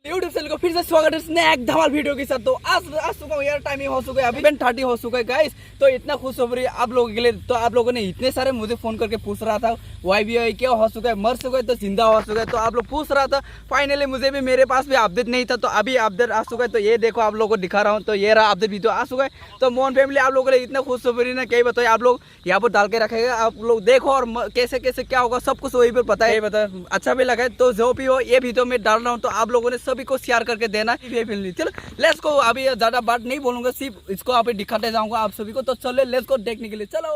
YouTube channel को फिर से स्वागत है स्नैक धमाल वीडियो के साथ। तो आज चुका हूँ यार, टाइमिंग हो चुका है, अभी 30 हो चुका है गाइस। तो इतना खुश हो रही है आप लोगों के लिए। तो आप लोगों ने इतने सारे मुझे फोन करके पूछ रहा था YBI क्या हो चुका है, मर चुका है तो जिंदा हो चुका है। तो आप लोग पूछ रहा था, फाइनली मुझे भी मेरे पास भी अपडेट नहीं था, तो अभी अपडेट आ चुका है। तो ये देखो आप लोगों को दिखा रहा हूँ, तो ये रहा अपडेट वीडियो आ चुका है। तो मोहन फैमिली आप लोगों के लिए इतना खुश हो रही ना, क्या बताइए। आप लोग यहाँ पर डाल के रखेगा, आप लोग देखो और कैसे कैसे क्या होगा सब कुछ वही पर पता है। बता अच्छा भी लगा है तो जो भी हो ये वीडियो में डाल रहा हूँ, तो आप लोगों ने सभी को शेयर करके देना। चलो लेट्स गो, अभी ज्यादा बात नहीं बोलूंगा, सिर्फ इसको अभी दिखाते जाऊंगा आप सभी को। तो चलो लेट्स गो देखने के लिए, चलो।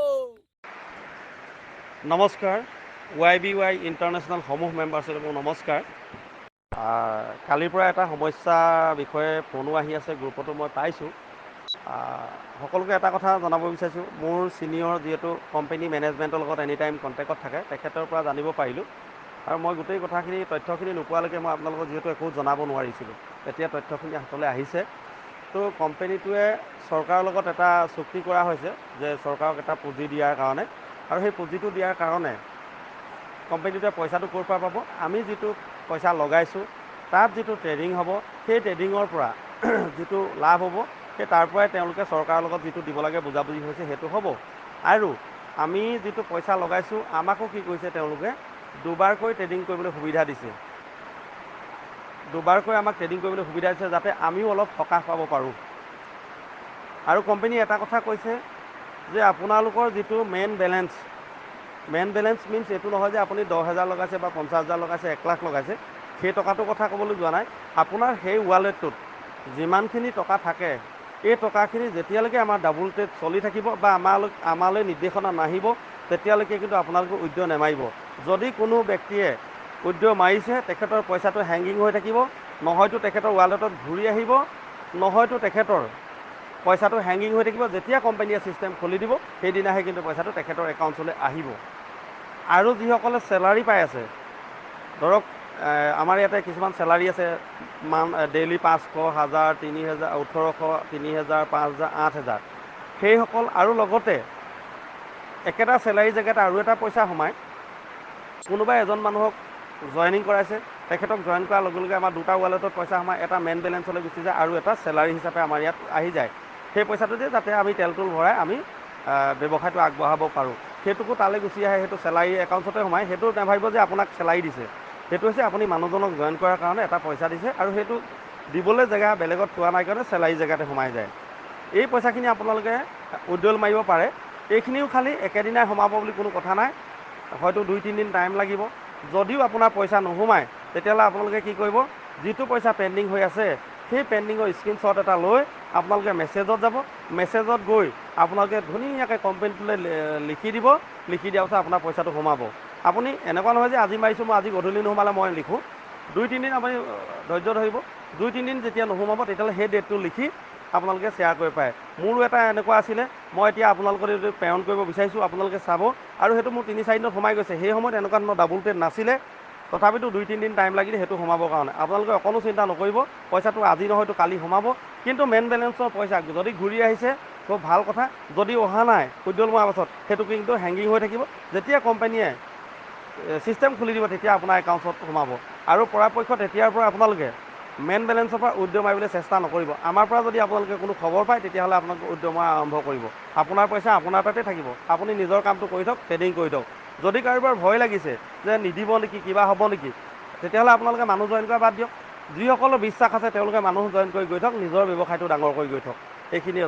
নমস্কাৰ YBY ইণ্টাৰনেশ্যনেল সমূহ মেম্বাৰশ্বিপক নমস্কাৰ। কালিৰ পৰা এটা সমস্যাৰ বিষয়ে ফোনো আহি আছে, গ্ৰুপতো মই পাইছোঁ। সকলোকে এটা কথা জনাব বিচাৰিছোঁ, মোৰ ছিনিয়ৰ যিহেতু কোম্পানী মেনেজমেণ্টৰ লগত এনি টাইম কণ্টেক্টত থাকে, তেখেতৰ পৰা জানিব পাৰিলোঁ। আৰু মই গোটেই কথাখিনি তথ্যখিনি নোপোৱালৈকে মই আপোনালোকক যিহেতু একো জনাব নোৱাৰিছিলোঁ, এতিয়া তথ্যখিনি হাতলৈ আহিছে। তো কোম্পানীটোৱে চৰকাৰৰ লগত এটা চুক্তি কৰা হৈছে যে চৰকাৰক এটা পুঁজি দিয়াৰ কাৰণে, আৰু সেই পুঁজিটো দিয়াৰ কাৰণে কোম্পানীটোৱে পইচাটো ক'ৰ পৰা পাব, আমি যিটো পইচা লগাইছোঁ তাত যিটো ট্ৰেডিং হ'ব, সেই ট্ৰেডিঙৰ পৰা যিটো লাভ হ'ব, সেই তাৰ পৰাই তেওঁলোকে চৰকাৰৰ লগত যিটো দিব লাগে বুজাবুজি হৈছে সেইটো হ'ব। আৰু আমি যিটো পইচা লগাইছোঁ আমাকো কি কৰিছে, তেওঁলোকে দুবাৰকৈ ট্ৰেডিং কৰিবলৈ সুবিধা দিছে। দুবাৰকৈ আমাক ট্ৰেডিং কৰিবলৈ সুবিধা দিছে যাতে আমিও অলপ সকাহ পাব পাৰোঁ। আৰু কোম্পানীয়ে এটা কথা কৈছে যে আপোনালোকৰ যিটো মেইন বেলেঞ্চ মিনছ এইটো নহয় যে আপুনি 10,000 লগাইছে বা 50,000 লগাইছে, 1 লাখ লগাইছে, সেই টকাটোৰ কথা ক'বলৈ যোৱা নাই। আপোনাৰ সেই ৱালেটটোত যিমানখিনি টকা থাকে, এই টকাখিনি যেতিয়ালৈকে আমাৰ ডাবল ট্ৰেড চলি থাকিব বা আমালৈ নিৰ্দেশনা নাহিব, তেতিয়ালৈকে কিন্তু আপোনালোকে উইথড্ৰ নেমাৰিব। যদি কোনো ব্যক্তিয়ে উইথড্ৰ মাৰিছে, তেখেতৰ পইচাটো হেংগিং হৈ থাকিব, নহয়তো তেখেতৰ ৱালেটত ঘূৰি আহিব, নহয়তো তেখেতৰ পইচাটো হেংগিং হৈ থাকিব। যেতিয়া কোম্পানীয়ে ছিষ্টেম খুলি দিব, সেইদিনাহে কিন্তু পইচাটো তেখেতৰ একাউণ্টলৈ আহিব। আৰু যিসকলে চেলাৰী পাই আছে, ধৰক আমাৰ ইয়াতে কিছুমান চেলাৰী আছে, ডেইলি 500, 1000, 3000, 1800, 3000, 5000, 8000, সেইসকল, আৰু লগতে একেটা চেলাৰী জেগাত আৰু এটা পইচা সোমায়। কোনোবাই এজন মানুহক জইনিং কৰাইছে, তেখেতক জইন কৰাৰ লগে লগে আমাৰ দুটা ৱালেটত পইচা সোমায়, এটা মেইন বেলেঞ্চলৈ গুচি যায় আৰু এটা চেলাৰী হিচাপে আমাৰ ইয়াত আহি যায়। সেই পইচাটো দিয়ে যাতে আমি তেল ভৰাই আমি ব্যৱসায়টো আগবঢ়াব পাৰোঁ, সেইটোকো তালৈ গুচি আহে, সেইটো চেলাৰী একাউণ্টতে সোমায়। সেইটো নাভাবিব যে আপোনাক চেলাৰী দিছে, সেইটো হৈছে আপুনি মানুহজনক জইন কৰাৰ কাৰণে এটা পইচা দিছে, আৰু সেইটো দিবলৈ জেগা বেলেগত পোৱা নাই কাৰণে চেলাৰী জেগাতে সোমাই যায়। এই পইচাখিনি আপোনালোকে উইথড্ৰল মাৰিব পাৰে। এইখিনিও খালি একেদিনাই সোমাব বুলি কোনো কথা নাই, হয়তো 2-3 দিন টাইম লাগিব। যদিও আপোনাৰ পইচা নোসোমায়, তেতিয়াহ'লে আপোনালোকে কি কৰিব, যিটো পইচা পেণ্ডিং হৈ আছে সেই পেণ্ডিঙৰ স্ক্ৰীনশ্বট এটা লৈ আপোনালোকে মেছেজত যাব, মেছেজত গৈ আপোনালোকে ধুনীয়াকৈ কোম্পানীটোলৈ লিখি দিব, লিখি দিয়াৰ পাছত আপোনাৰ পইচাটো সোমাব। আপুনি এনেকুৱা নহয় যে আজি মাৰিছোঁ মই আজি গধূলি নোসোমালে মই লিখোঁ, 2-3 দিন আপুনি ধৈৰ্য ধৰিব। 2-3 দিন যেতিয়া নোসোমাব, তেতিয়াহ'লে সেই ডেটটো লিখি আপোনালোকে শ্বেয়াৰ কৰিব পাৰে। মোৰো এটা এনেকুৱা আছিলে, মই এতিয়া আপোনালোকৰ যদি প্ৰেৰণ কৰিব বিচাৰিছোঁ, আপোনালোকে চাব, আৰু সেইটো মোৰ 3-4 দিনত সোমাই গৈছে। সেই সময়ত এনেকুৱা ধৰণৰ ডাবুল ট্ৰেড নাছিলে, তথাপিতো 2-3 দিন টাইম লাগিলে সেইটো সোমাবৰ কাৰণে। আপোনালোকে অকণো চিন্তা নকৰিব, পইচাটো আজি নহয়তো কালি সোমাব। কিন্তু মেইন বেলেঞ্চৰ পইচা যদি ঘূৰি আহিছে খুব ভাল কথা, যদি অহা নাই উইথড্ৰল মৰাৰ পাছত সেইটো কিন্তু হেংগিং হৈ থাকিব। যেতিয়া কোম্পানীয়ে ছিষ্টেম খুলি দিব, তেতিয়া আপোনাৰ একাউণ্টত সোমাব। আৰু পৰাপক্ষত তেতিয়াৰ পৰা আপোনালোকে মেইন বেলেঞ্চৰ পৰা উইথড্ৰ মাৰিবলৈ চেষ্টা নকৰিব। আমাৰ পৰা যদি আপোনালোকে কোনো খবৰ পায়, তেতিয়াহ'লে আপোনালোকে উইথড্ৰ মৰা আৰম্ভ কৰিব। আপোনাৰ পইচা আপোনাৰ তাতে থাকিব, আপুনি নিজৰ কামটো কৰি থওক, ট্ৰেডিং কৰি থওক। যদি কাৰোবাৰ ভয় লাগিছে যে নিদিব নেকি, কিবা হ'ব নেকি, তেতিয়াহ'লে আপোনালোকে মানুহ জইন কৰা বাদ দিয়ক। যিসকলৰ বিশ্বাস আছে তেওঁলোকে মানুহ জইন কৰি গৈ থওক, নিজৰ ব্যৱসায়টো ডাঙৰ কৰি গৈ থওক। এইখিনিয়ে।